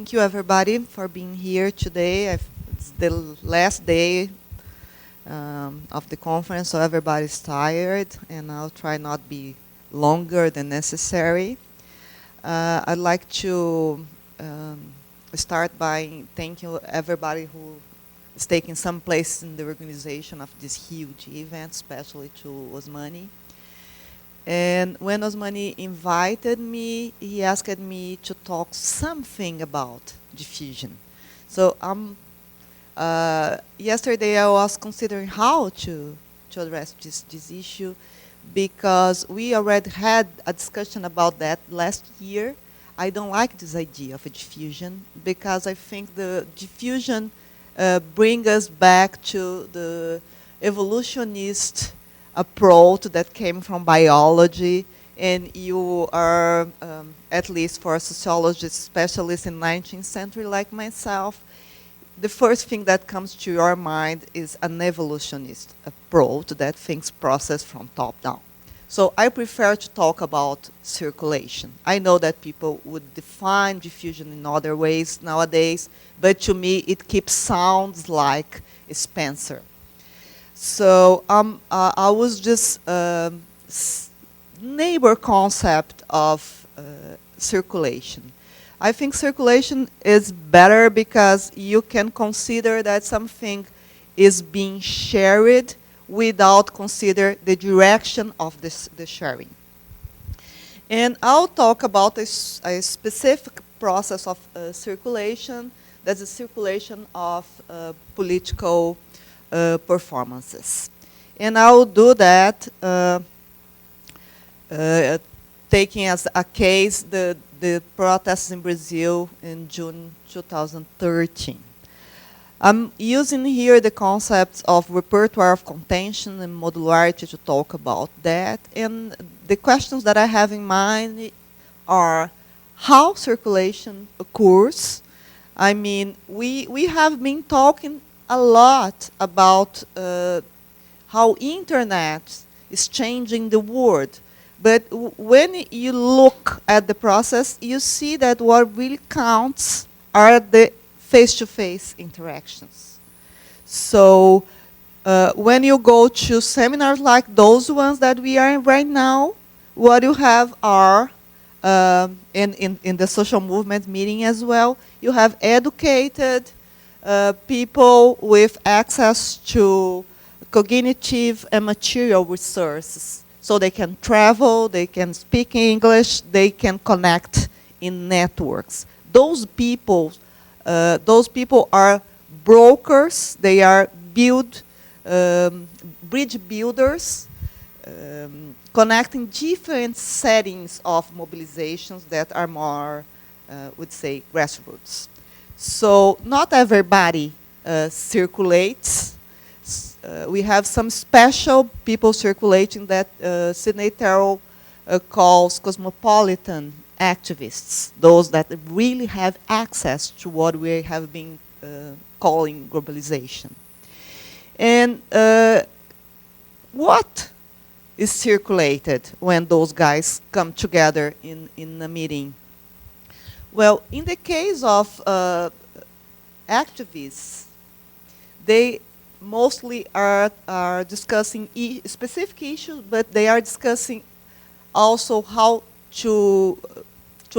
Thank you, everybody, for being here today. It's the last day of the conference, so everybody's tired, and I'll try not be longer than necessary. I'd like to start by thanking everybody who is taking some place in the organization of this huge event, especially to Osmani. And when Osmani invited me, he asked me to talk something about diffusion. So yesterday I was considering how to address this issue, because we already had a discussion about that last year. I don't like this idea of a diffusion, because I think the diffusion brings us back to the evolutionist approach that came from biology, and you are, at least for a sociologist specialist in 19th century like myself, the first thing that comes to your mind is an evolutionist approach that thinks process from top down. So I prefer to talk about circulation. I know that people would define diffusion in other ways nowadays, but to me it keeps sounds like Spencer. So I was just neighbor concept of circulation. I think circulation is better because you can consider that something is being shared without consider the direction of the sharing. And I'll talk about a specific process of circulation. That's the circulation of political performances. And I will do that taking as a case the protests in Brazil in June 2013. I'm using here the concepts of repertoire of contention and modularity to talk about that. And the questions that I have in mind are how circulation occurs. I mean, we have been talking a lot about how internet is changing the world. But when you look at the process, you see that what really counts are the face-to-face interactions. So when you go to seminars like those ones that we are in right now, what you have are, in the social movement meeting as well, you have educated people with access to cognitive and material resources. So they can travel, they can speak English, they can connect in networks. Those people are brokers, they are bridge builders, connecting different settings of mobilizations that are more, would say, grassroots. So not everybody circulates. We have some special people circulating that Sidney Terrell calls cosmopolitan activists, those that really have access to what we have been calling globalization. And what is circulated when those guys come together in a meeting? Well, in the case of activists, they mostly are discussing specific issues, but they are discussing also how to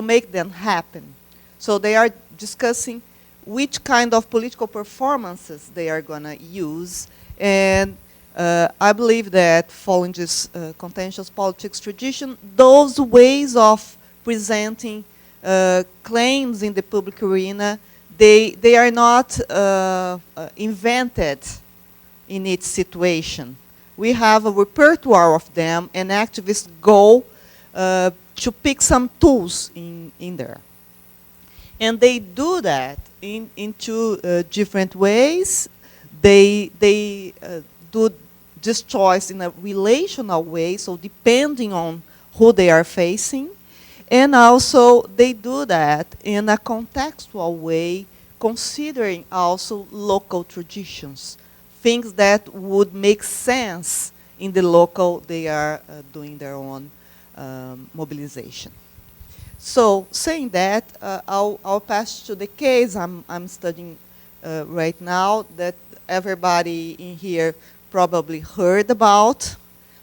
make them happen. So they are discussing which kind of political performances they are going to use. And I believe that following this contentious politics tradition, those ways of presenting claims in the public arena, they are not invented in each situation. We have a repertoire of them, and activists go to pick some tools in there. And they do that in two different ways. They do this choice in a relational way, so depending on who they are facing. And also, they do that in a contextual way, considering also local traditions, things that would make sense in the local they are doing their own mobilization. So saying that, I'll pass to the case I'm studying right now that everybody in here probably heard about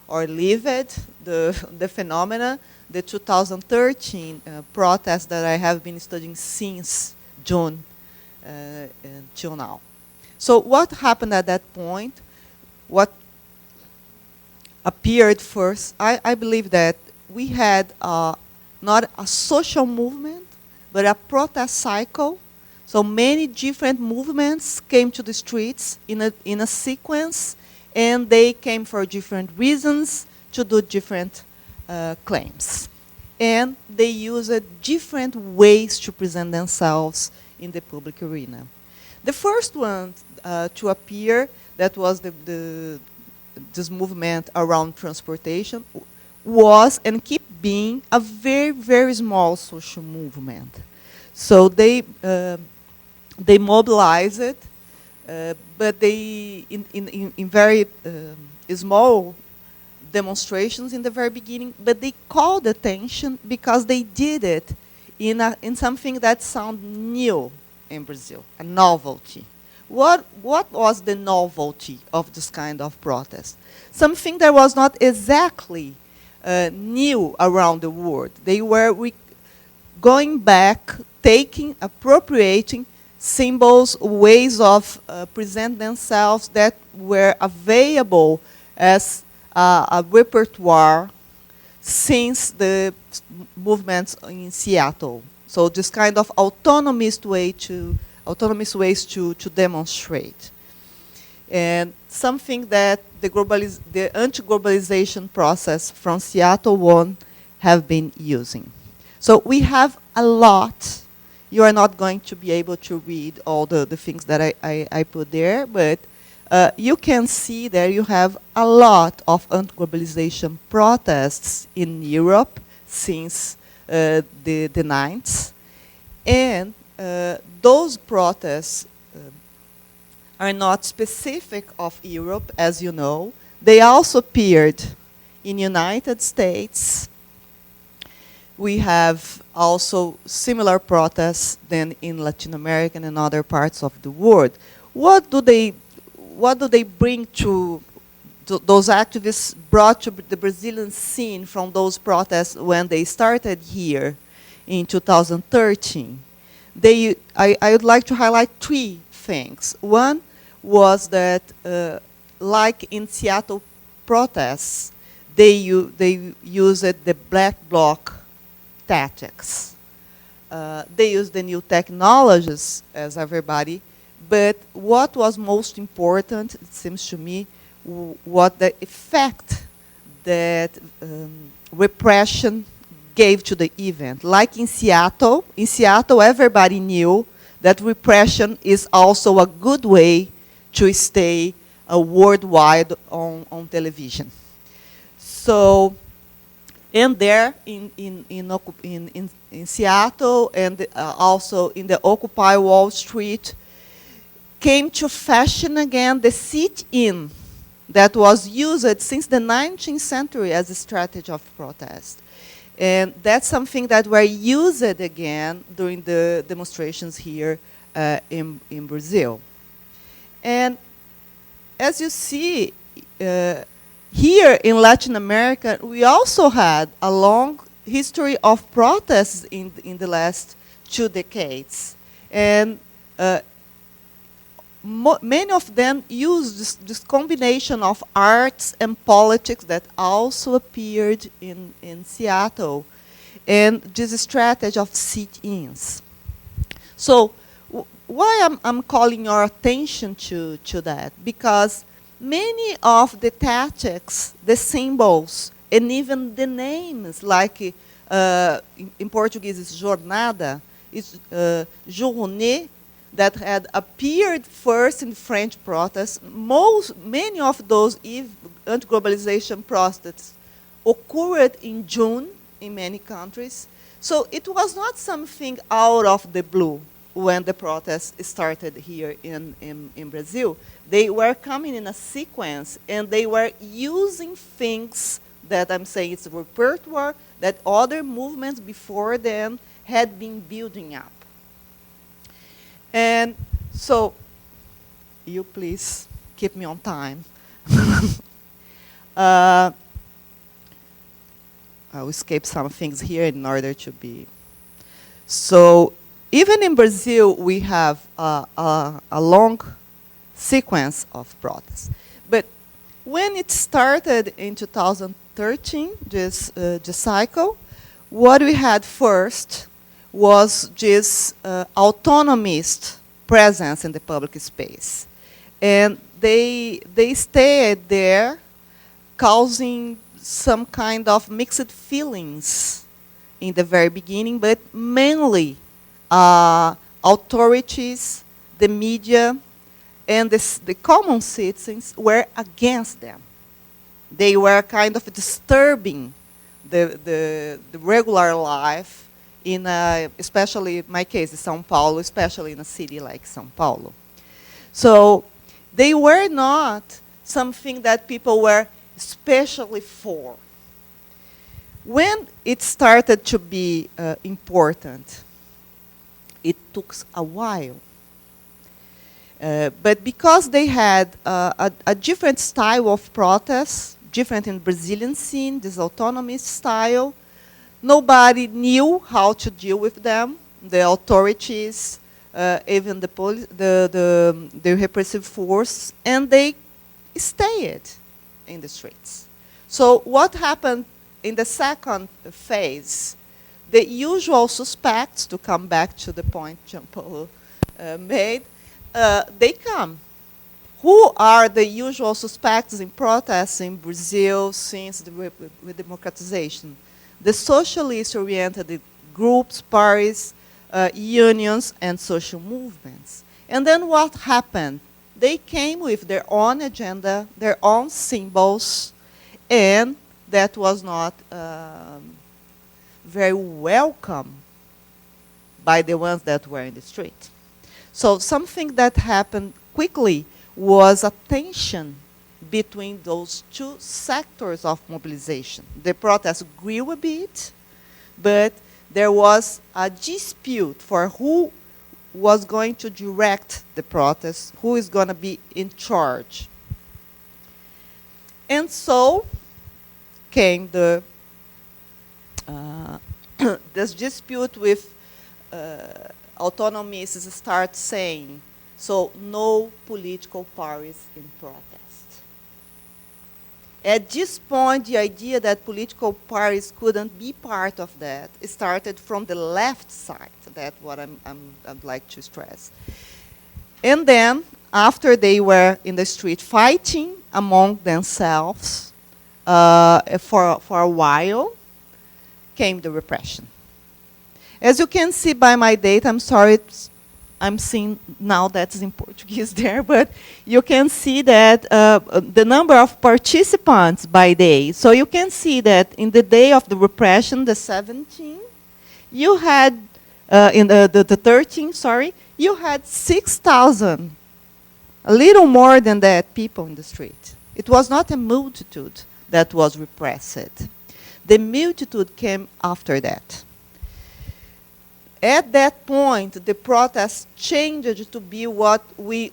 or lived the phenomena, the 2013 protest that I have been studying since June until now. So what happened at that point? What appeared first, I believe that we had not a social movement, but a protest cycle. So many different movements came to the streets in a sequence, and they came for different reasons to do different claims. And they used different ways to present themselves in the public arena. The first one to appear, that was this movement around transportation, was and keep being a very, very small social movement. So they mobilized it, but they in very small demonstrations in the very beginning, but they called attention because they did it in something that sounded new in Brazil, a novelty. What was the novelty of this kind of protest? Something that was not exactly new around the world. They were going back, appropriating symbols, ways of present themselves that were available as a repertoire since the movements in Seattle. So this kind of autonomous ways to demonstrate. And something that the anti-globalization process from Seattle on have been using. So we have a lot. You are not going to be able to read all the things that I put there, but you can see there you have a lot of anti-globalization protests in Europe since the 90s. And those protests are not specific of Europe, as you know. They also appeared in United States. We have also similar protests than in Latin America and other parts of the world. What do they bring to those activists brought to the Brazilian scene from those protests when they started here in 2013? I would like to highlight three things. One was that, like in Seattle protests, they used the black bloc tactics. They used the new technologies, as everybody, but what was most important, it seems to me, what the effect that repression gave to the event. Like in Seattle everybody knew that repression is also a good way to stay worldwide on television. So, and there in Seattle and also in the Occupy Wall Street, came to fashion again the sit-in that was used since the 19th century as a strategy of protest. And that's something that were used again during the demonstrations here in Brazil. And as you see, here in Latin America, we also had a long history of protests in the last 2 decades. And many of them use this combination of arts and politics that also appeared in Seattle, and this strategy of sit-ins. So why I'm calling your attention to that? Because many of the tactics, the symbols, and even the names, like in Portuguese it's jornada, it's journée, that had appeared first in French protests. Many of those anti-globalization protests occurred in June in many countries. So it was not something out of the blue when the protests started here in Brazil. They were coming in a sequence, and they were using things that I'm saying it's a repertoire that other movements before then had been building up. And so, you please keep me on time. I'll escape some things here in order to be. So, even in Brazil, we have a long sequence of protests. But when it started in 2013, this cycle, what we had first was this autonomist presence in the public space. And they stayed there, causing some kind of mixed feelings in the very beginning, but mainly authorities, the media, and the common citizens were against them. They were kind of disturbing the regular life in especially in my case, São Paulo, especially in a city like São Paulo. So they were not something that people were especially for. When it started to be important, it took a while. But because they had a different style of protest, different in Brazilian scene, this autonomist style, nobody knew how to deal with them. The authorities, even the repressive force, and they stayed in the streets. So what happened in the second phase? The usual suspects, to come back to the point Gianpaolo made, they come. Who are the usual suspects in protests in Brazil since the democratization? The socialist-oriented groups, parties, unions, and social movements. And then what happened? They came with their own agenda, their own symbols, and that was not very welcome by the ones that were in the street. So something that happened quickly was a tension between those two sectors of mobilization. The protest grew a bit, but there was a dispute for who was going to direct the protest, who is going to be in charge. And so came the this dispute with autonomists start saying, so no political parties in protest. At this point, the idea that political parties couldn't be part of that started from the left side. That's what I'd like to stress. And then, after they were in the street fighting among themselves for a while, came the repression. As you can see by my data, I'm sorry, I'm seeing now that's in Portuguese there, but you can see that the number of participants by day. So you can see that in the day of the repression, the 17th, you had, in the 13th, sorry, you had 6,000, a little more than that, people in the street. It was not a multitude that was repressed. The multitude came after that. At that point, the protest changed to be what we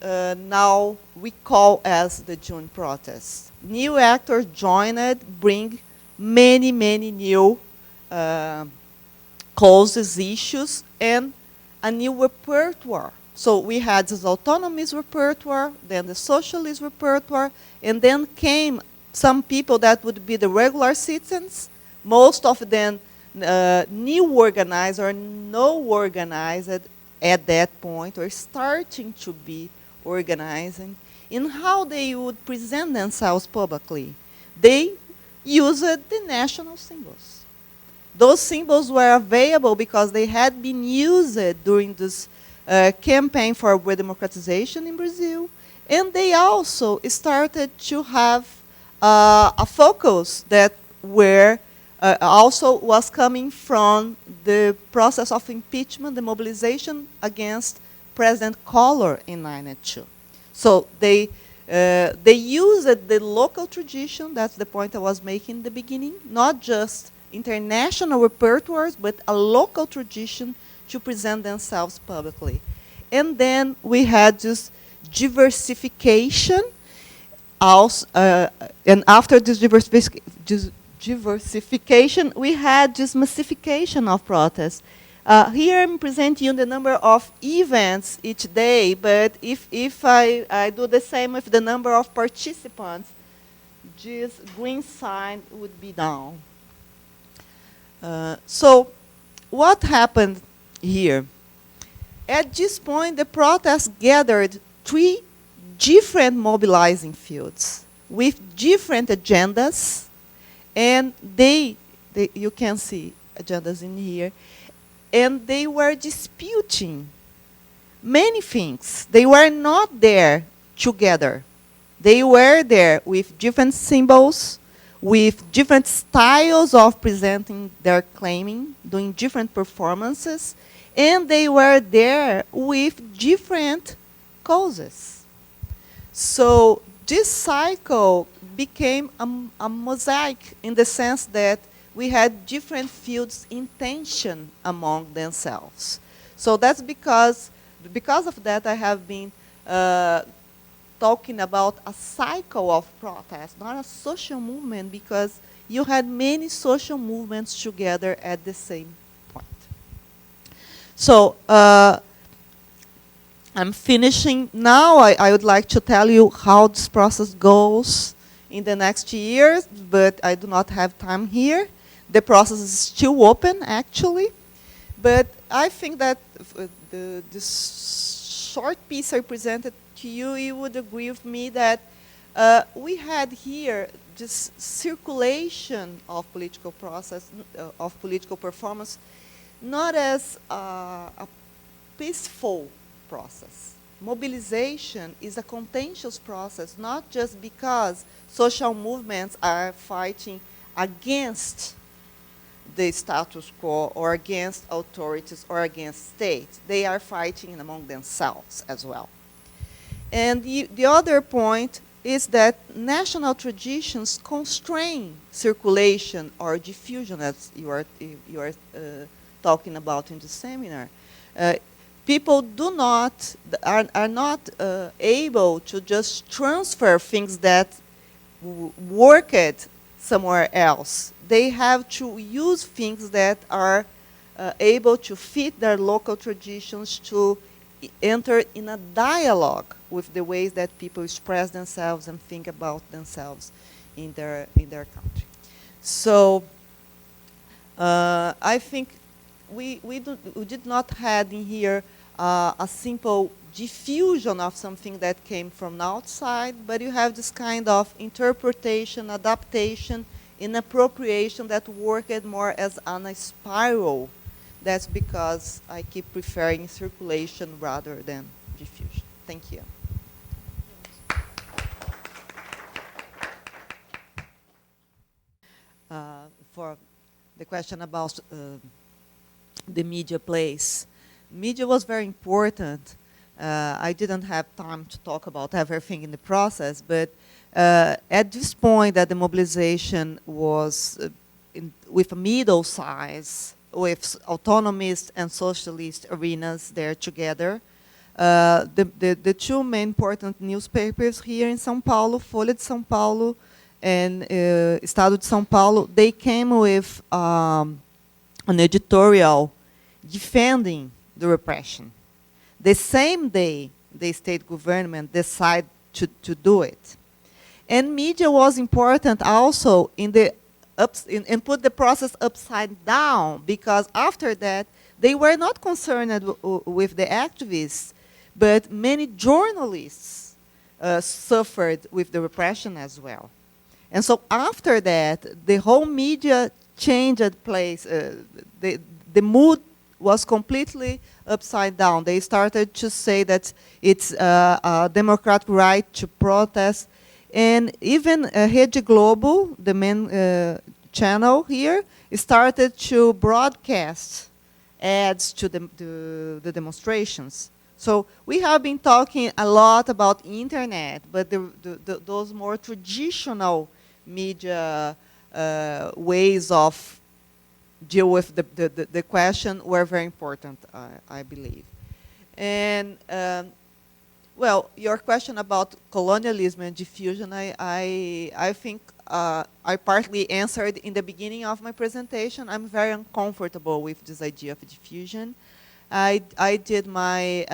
now recall as the June protests. New actors joined, bring many, many new causes, issues, and a new repertoire. So we had this autonomist repertoire, then the socialist repertoire, and then came some people that would be the regular citizens, most of them new organized or no organized at that point, or starting to be organizing, in how they would present themselves publicly. They used the national symbols. Those symbols were available because they had been used during this campaign for redemocratization in Brazil, and they also started to have a focus that were also was coming from the process of impeachment, the mobilization against President Collor in 1992. So they They used the local tradition, that's the point I was making in the beginning, not just international repertoires, but a local tradition to present themselves publicly. And then we had this diversification, also, and after this diversification, we had this massification of protests. Here I'm presenting you the number of events each day, but if I do the same with the number of participants, this green sign would be down. So what happened here? At this point, the protests gathered 3 different mobilizing fields with different agendas, and you can see agendas in here, and they were disputing many things. They were not there together. They were there with different symbols, with different styles of presenting their claiming, doing different performances, and they were there with different causes. So this cycle became a mosaic in the sense that we had different fields in tension among themselves. So that's because of that I have been talking about a cycle of protest, not a social movement, because you had many social movements together at the same point. So I'm finishing now. I would like to tell you how this process goes in the next years, but I do not have time here. The process is still open, actually. But I think that this short piece I presented to you, you would agree with me that we had here this circulation of political process, of political performance, not as a peaceful process. Mobilization is a contentious process, not just because social movements are fighting against the status quo or against authorities or against states. They are fighting among themselves as well. And the other point is that national traditions constrain circulation or diffusion, as you are talking about in the seminar. People are not able to just transfer things that worked somewhere else. They have to use things that are able to fit their local traditions, to enter in a dialogue with the ways that people express themselves and think about themselves in their country. So I think we did not have in here a simple diffusion of something that came from outside, but you have this kind of interpretation, adaptation, and appropriation that worked more as on a spiral. That's because I keep preferring circulation rather than diffusion. Thank you. For the question about the media place. Media was very important. I didn't have time to talk about everything in the process, but at this point that the mobilization was with a middle size, with autonomist and socialist arenas there together. The 2 main important newspapers here in São Paulo, Folha de São Paulo and Estado de São Paulo, they came with an editorial defending the repression. The same day, the state government decided to do it. And media was important also in put the process upside down, because after that, they were not concerned with the activists, but many journalists suffered with the repression as well. And so after that, the whole media changed place. The mood was completely upside down. They started to say that it's a democratic right to protest. And even Rede Globo, the main channel here, started to broadcast ads to the demonstrations So we have been talking a lot about internet, but those more traditional media ways of deal with the question were very important, I believe. And well, your question about colonialism and diffusion, I think I partly answered in the beginning of my presentation. I'm very uncomfortable with this idea of diffusion. I did my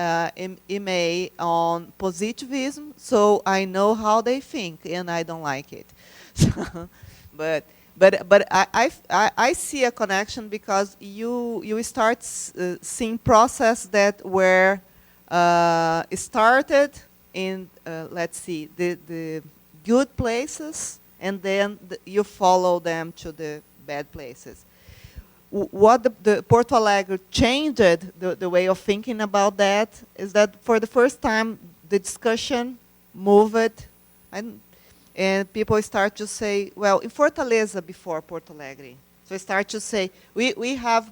MA on positivism, so I know how they think, and I don't like it. So, but I see a connection because you start seeing process that were started in let's see the good places, and then you follow them to the bad places. What the Porto Alegre changed the way of thinking about that is that for the first time the discussion moved, and people start to say, well, in Fortaleza before Porto Alegre, so start to say we have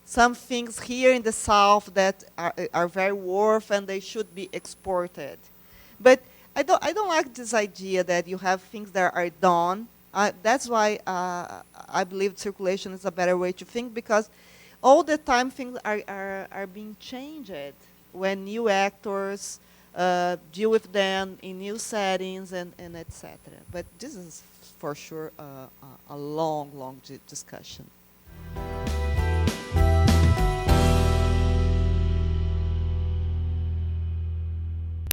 some things here in the south that are very worth and they should be exported. But I don't like this idea that you have things that are done. That's why I believe circulation is a better way to think, because all the time things are being changed when new actors deal with them in new settings and etc. But this is for sure a long discussion.